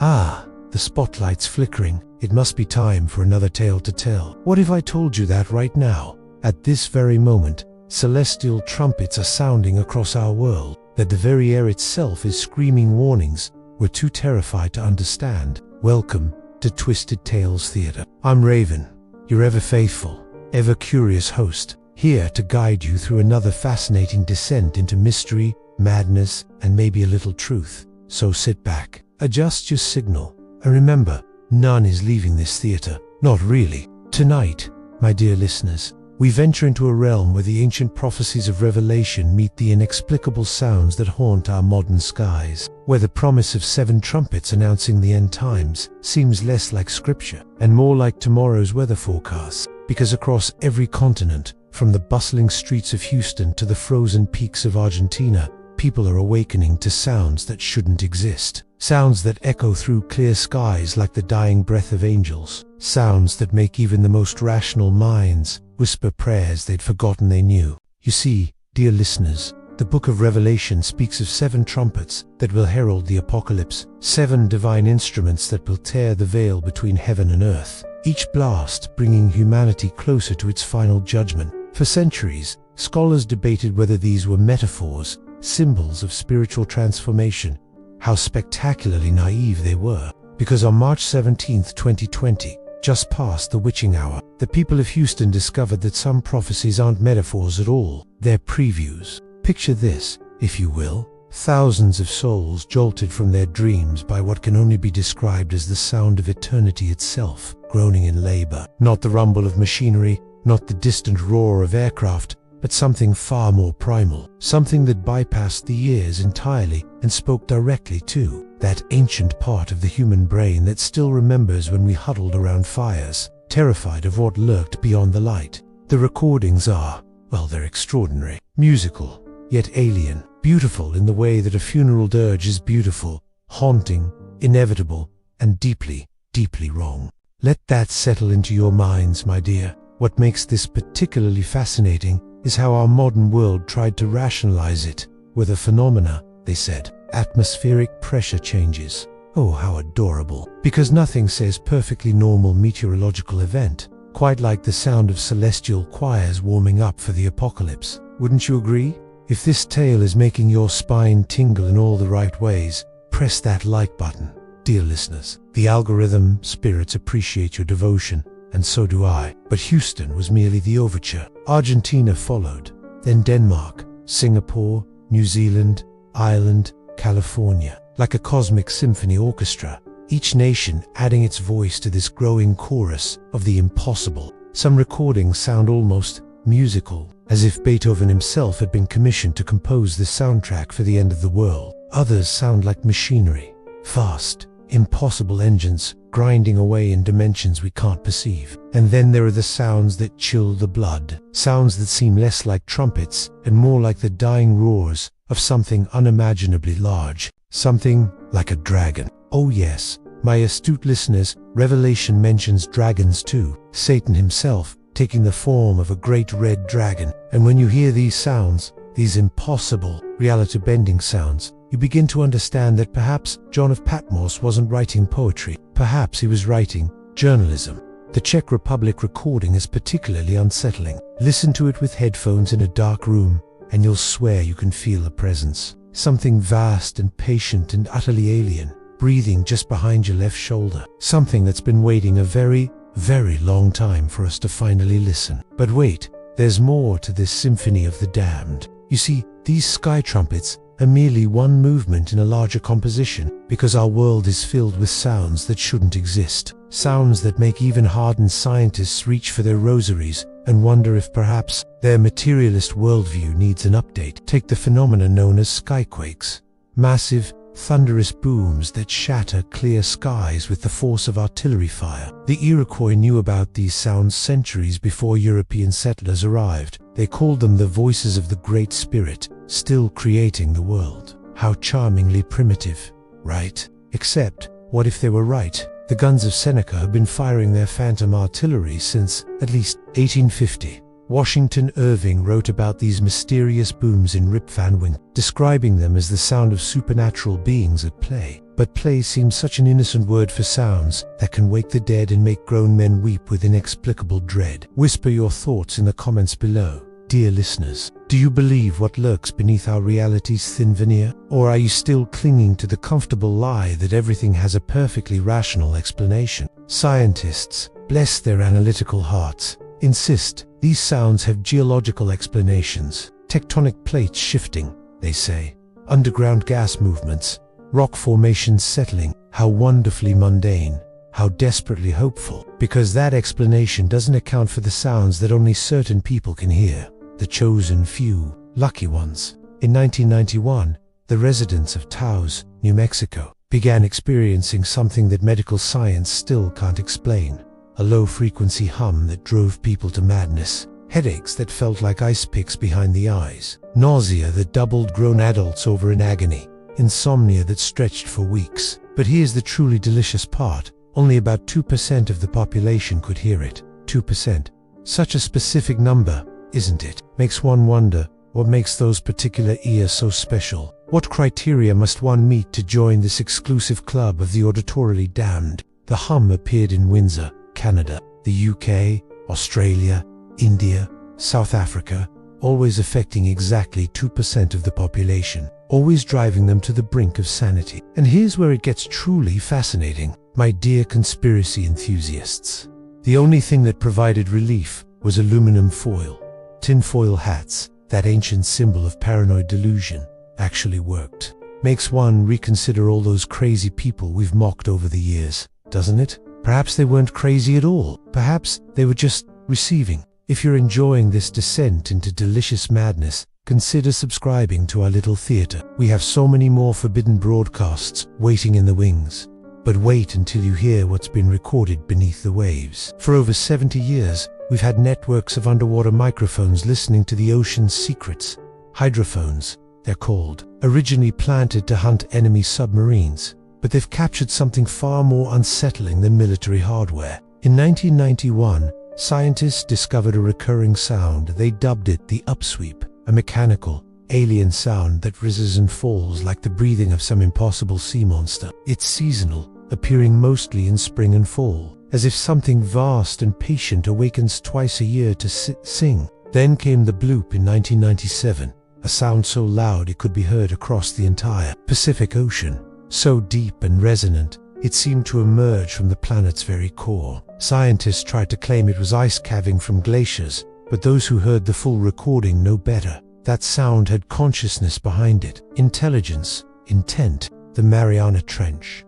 Ah, the spotlight's flickering. It must be time for another tale to tell. What if I told you that right now, at this very moment, celestial trumpets are sounding across our world, that the very air itself is screaming warnings we're too terrified to understand? Welcome to Twisted Tales Theatre. I'm Raven, your ever faithful, ever curious host, here to guide you through another fascinating descent into mystery, madness, and maybe a little truth. So sit back, adjust your signal, and remember, none is leaving this theatre. Not really. Tonight, my dear listeners, we venture into a realm where the ancient prophecies of Revelation meet the inexplicable sounds that haunt our modern skies, where the promise of 7 trumpets announcing the end times seems less like scripture and more like tomorrow's weather forecasts, because across every continent, from the bustling streets of Houston to the frozen peaks of Argentina, people are awakening to sounds that shouldn't exist. Sounds that echo through clear skies like the dying breath of angels. Sounds that make even the most rational minds whisper prayers they'd forgotten they knew. You see, dear listeners, the book of Revelation speaks of 7 trumpets that will herald the apocalypse, 7 divine instruments that will tear the veil between heaven and earth, each blast bringing humanity closer to its final judgment. For centuries, scholars debated whether these were metaphors, symbols of spiritual transformation. How spectacularly naive they were, because on March 17, 2020, just past the witching hour, the people of Houston discovered that some prophecies aren't metaphors at all, they're previews. Picture this, if you will, thousands of souls jolted from their dreams by what can only be described as the sound of eternity itself, groaning in labor. Not the rumble of machinery, not the distant roar of aircraft, but something far more primal, something that bypassed the ears entirely and spoke directly to that ancient part of the human brain that still remembers when we huddled around fires, terrified of what lurked beyond the light. The recordings are, well, they're extraordinary, musical, yet alien, beautiful in the way that a funeral dirge is beautiful, haunting, inevitable, and deeply, deeply wrong. Let that settle into your minds, my dear. What makes this particularly fascinating is how our modern world tried to rationalize it with a phenomena, they said. Atmospheric pressure changes. Oh, how adorable. Because nothing says perfectly normal meteorological event, quite like the sound of celestial choirs warming up for the apocalypse. Wouldn't you agree? If this tale is making your spine tingle in all the right ways, press that like button. Dear listeners, the algorithm spirits appreciate your devotion, and so do I. But Houston was merely the overture. Argentina followed, then Denmark, Singapore, New Zealand, Ireland, California. Like a cosmic symphony orchestra, each nation adding its voice to this growing chorus of the impossible. Some recordings sound almost musical, as if Beethoven himself had been commissioned to compose the soundtrack for the end of the world. Others sound like machinery, fast, impossible engines grinding away in dimensions we can't perceive. And then there are the sounds that chill the blood, sounds that seem less like trumpets and more like the dying roars of something unimaginably large, something like a dragon. Oh yes, my astute listeners, Revelation mentions dragons too, Satan himself taking the form of a great red dragon. And when you hear these sounds, these impossible, reality-bending sounds, you begin to understand that perhaps John of Patmos wasn't writing poetry. Perhaps he was writing journalism. The Czech Republic recording is particularly unsettling. Listen to it with headphones in a dark room, and you'll swear you can feel a presence. Something vast and patient and utterly alien, breathing just behind your left shoulder. Something that's been waiting a very, very long time for us to finally listen. But wait, there's more to this symphony of the damned. You see, these sky trumpets are merely one movement in a larger composition, because our world is filled with sounds that shouldn't exist. Sounds that make even hardened scientists reach for their rosaries and wonder if perhaps their materialist worldview needs an update. Take the phenomenon known as Skyquakes. Massive, thunderous booms that shatter clear skies with the force of artillery fire. The Iroquois knew about these sounds centuries before European settlers arrived. They called them the voices of the Great Spirit, still creating the world. How charmingly primitive, right? Except, what if they were right? The guns of Seneca have been firing their phantom artillery since at least 1850. Washington Irving wrote about these mysterious booms in Rip Van Winkle, describing them as the sound of supernatural beings at play. But But play seems such an innocent word for sounds that can wake the dead and make grown men weep with inexplicable dread. Whisper your thoughts in the comments below. Dear listeners, do you believe what lurks beneath our reality's thin veneer? Or are you still clinging to the comfortable lie that everything has a perfectly rational explanation? Scientists, bless their analytical hearts, insist these sounds have geological explanations. Tectonic plates shifting, they say. Underground gas movements. Rock formations settling. How wonderfully mundane. How desperately hopeful. Because that explanation doesn't account for the sounds that only certain people can hear. The chosen few, lucky ones. In 1991, the residents of Taos, New Mexico, began experiencing something that medical science still can't explain. A low-frequency hum that drove people to madness. Headaches that felt like ice picks behind the eyes. Nausea that doubled grown adults over in agony. Insomnia that stretched for weeks. But here's the truly delicious part. Only about 2% of the population could hear it. 2%. Such a specific number, isn't it? Makes one wonder, what makes those particular ears so special? What criteria must one meet to join this exclusive club of the auditorily damned? The hum appeared in Windsor, Canada, the UK, Australia, India, South Africa, always affecting exactly 2% of the population, always driving them to the brink of sanity. And here's where it gets truly fascinating, my dear conspiracy enthusiasts. The only thing that provided relief was aluminum foil. Tinfoil hats, that ancient symbol of paranoid delusion, actually worked. Makes one reconsider all those crazy people we've mocked over the years, doesn't it? Perhaps they weren't crazy at all. Perhaps they were just receiving. If you're enjoying this descent into delicious madness, consider subscribing to our little theater. We have so many more forbidden broadcasts waiting in the wings. But wait until you hear what's been recorded beneath the waves. For over 70 years, we've had networks of underwater microphones listening to the ocean's secrets. Hydrophones, they're called. Originally planted to hunt enemy submarines. But they've captured something far more unsettling than military hardware. In 1991, scientists discovered a recurring sound. They dubbed it the Upsweep, a mechanical, alien sound that rises and falls like the breathing of some impossible sea monster. It's seasonal, appearing mostly in spring and fall, as if something vast and patient awakens twice a year to sing. Then came the Bloop in 1997, a sound so loud it could be heard across the entire Pacific Ocean. So deep and resonant, it seemed to emerge from the planet's very core. Scientists tried to claim it was ice calving from glaciers, but those who heard the full recording know better. That sound had consciousness behind it, intelligence, intent. The Mariana Trench,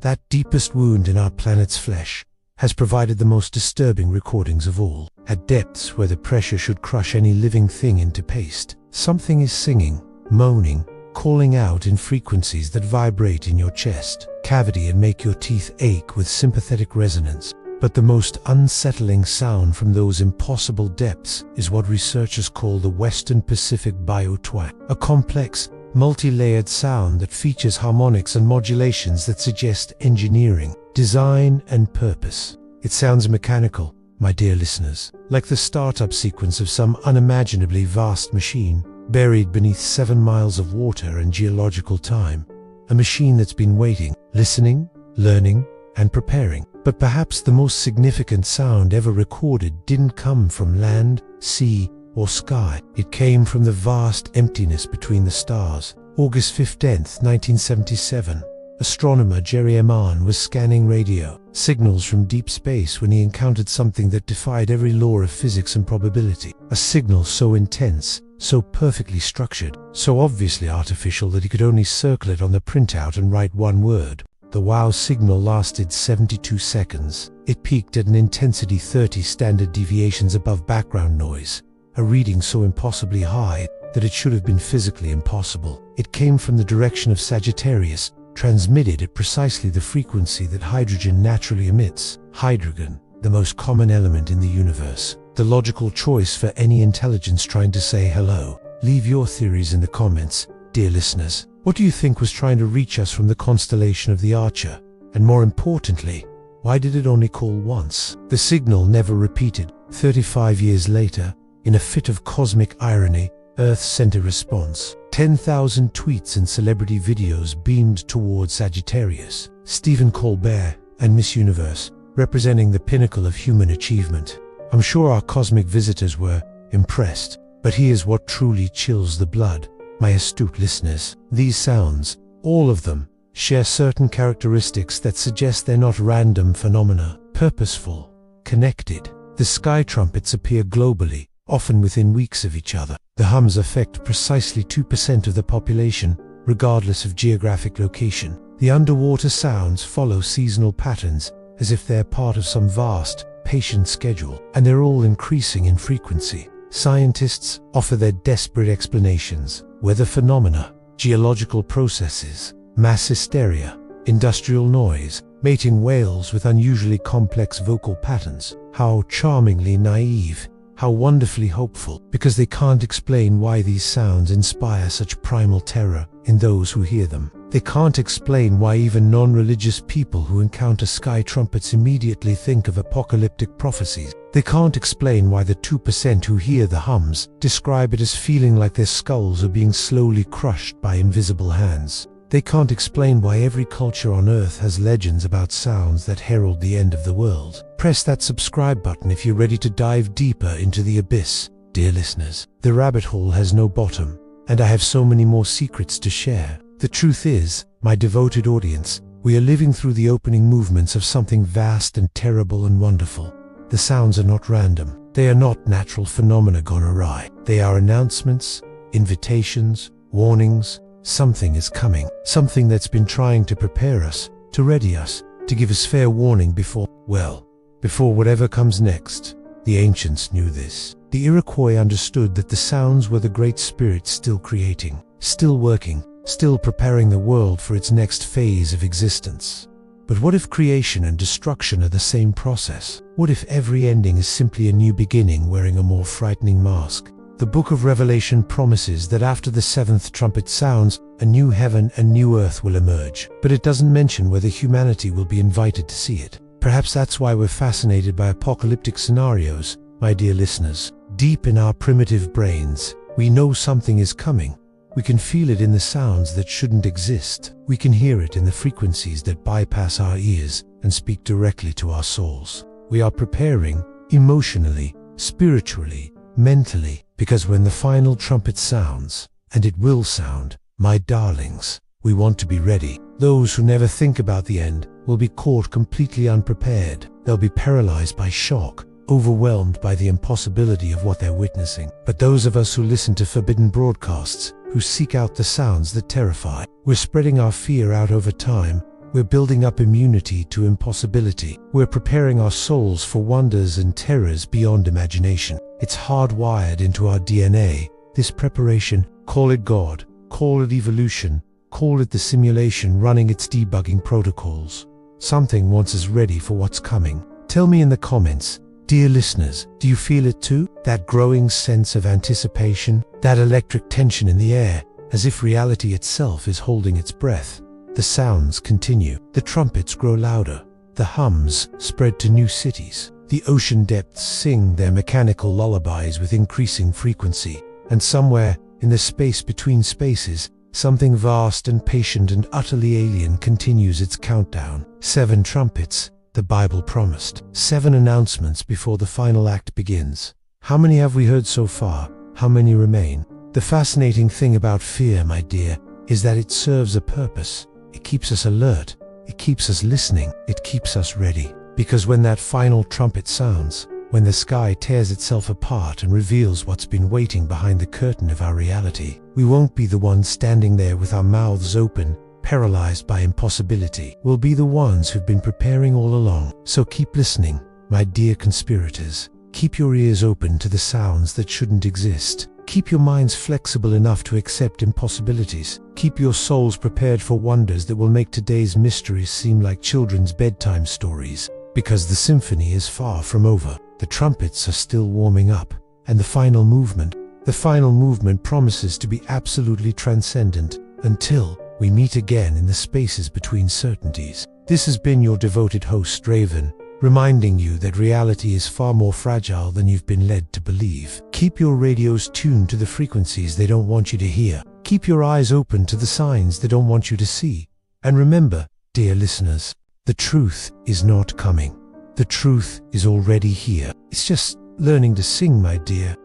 that deepest wound in our planet's flesh, has provided the most disturbing recordings of all. At depths where the pressure should crush any living thing into paste, something is singing, moaning, calling out in frequencies that vibrate in your chest cavity and make your teeth ache with sympathetic resonance. But the most unsettling sound from those impossible depths is what researchers call the Western Pacific Biotwang, a complex, multi-layered sound that features harmonics and modulations that suggest engineering, design, and purpose. It sounds mechanical, my dear listeners, like the startup sequence of some unimaginably vast machine, buried beneath 7 miles of water and geological time. A machine that's been waiting, listening, learning, and preparing. But perhaps the most significant sound ever recorded didn't come from land, sea, or sky. It came from the vast emptiness between the stars. August 15, 1977. Astronomer Jerry Eman was scanning radio signals from deep space when he encountered something that defied every law of physics and probability. A signal so intense, so perfectly structured, so obviously artificial that he could only circle it on the printout and write one word. The wow signal lasted 72 seconds. It peaked at an intensity 30 standard deviations above background noise, a reading so impossibly high that it should have been physically impossible. It came from the direction of Sagittarius, transmitted at precisely the frequency that hydrogen naturally emits. Hydrogen, the most common element in the universe. The logical choice for any intelligence trying to say hello. Leave your theories in the comments, dear listeners. What do you think was trying to reach us from the constellation of the Archer? And more importantly, why did it only call once? The signal never repeated. 35 years later, in a fit of cosmic irony, Earth sent a response. 10,000 tweets and celebrity videos beamed towards Sagittarius, Stephen Colbert, and Miss Universe, representing the pinnacle of human achievement. I'm sure our cosmic visitors were impressed, but here's what truly chills the blood, my astute listeners. These sounds, all of them, share certain characteristics that suggest they're not random phenomena, purposeful, connected. The sky trumpets appear globally, often within weeks of each other. The hums affect precisely 2% of the population, regardless of geographic location. The underwater sounds follow seasonal patterns, as if they're part of some vast, patient schedule, and they're all increasing in frequency. Scientists offer their desperate explanations: weather phenomena, geological processes, mass hysteria, industrial noise, mating whales with unusually complex vocal patterns. How charmingly naive, how wonderfully hopeful, because they can't explain why these sounds inspire such primal terror in those who hear them. They can't explain why even non-religious people who encounter sky trumpets immediately think of apocalyptic prophecies. They can't explain why the 2% who hear the hums describe it as feeling like their skulls are being slowly crushed by invisible hands. They can't explain why every culture on Earth has legends about sounds that herald the end of the world. Press that subscribe button if you're ready to dive deeper into the abyss. Dear listeners, the rabbit hole has no bottom, and I have so many more secrets to share. The truth is, my devoted audience, we are living through the opening movements of something vast and terrible and wonderful. The sounds are not random. They are not natural phenomena gone awry. They are announcements, invitations, warnings. Something is coming. Something that's been trying to prepare us, to ready us, to give us fair warning before whatever comes next. The ancients knew this. The Iroquois understood that the sounds were the Great Spirit still creating, still working, still preparing the world for its next phase of existence. But what if creation and destruction are the same process? What if every ending is simply a new beginning wearing a more frightening mask? The Book of Revelation promises that after the seventh trumpet sounds, a new heaven and new earth will emerge, but it doesn't mention whether humanity will be invited to see it. Perhaps that's why we're fascinated by apocalyptic scenarios, my dear listeners. Deep in our primitive brains, we know something is coming. We can feel it in the sounds that shouldn't exist. We can hear it in the frequencies that bypass our ears and speak directly to our souls. We are preparing, emotionally, spiritually, mentally, because when the final trumpet sounds, and it will sound, my darlings, we want to be ready. Those who never think about the end will be caught completely unprepared. They'll be paralyzed by shock, overwhelmed by the impossibility of what they're witnessing. But those of us who listen to forbidden broadcasts, who seek out the sounds that terrify, we're spreading our fear out over time. We're building up immunity to impossibility. We're preparing our souls for wonders and terrors beyond imagination. It's hardwired into our DNA. This preparation, call it God, call it evolution, call it the simulation running its debugging protocols. Something wants us ready for what's coming. Tell me in the comments, dear listeners, do you feel it too? That growing sense of anticipation, that electric tension in the air, as if reality itself is holding its breath. The sounds continue. The trumpets grow louder. The hums spread to new cities. The ocean depths sing their mechanical lullabies with increasing frequency. And somewhere, in the space between spaces, something vast and patient and utterly alien continues its countdown. 7 trumpets, the Bible promised. 7 announcements before the final act begins. How many have we heard so far? How many remain? The fascinating thing about fear, my dear, is that it serves a purpose. It keeps us alert. It keeps us listening. It keeps us ready. Because when that final trumpet sounds, when the sky tears itself apart and reveals what's been waiting behind the curtain of our reality, we won't be the ones standing there with our mouths open, paralyzed by impossibility. We'll be the ones who've been preparing all along. So keep listening, my dear conspirators. Keep your ears open to the sounds that shouldn't exist. Keep your minds flexible enough to accept impossibilities. Keep your souls prepared for wonders that will make today's mysteries seem like children's bedtime stories. Because the symphony is far from over. The trumpets are still warming up. And the final movement promises to be absolutely transcendent until we meet again in the spaces between certainties. This has been your devoted host, Raven, reminding you that reality is far more fragile than you've been led to believe. Keep your radios tuned to the frequencies they don't want you to hear. Keep your eyes open to the signs they don't want you to see. And remember, dear listeners, the truth is not coming. The truth is already here. It's just learning to sing, my dear.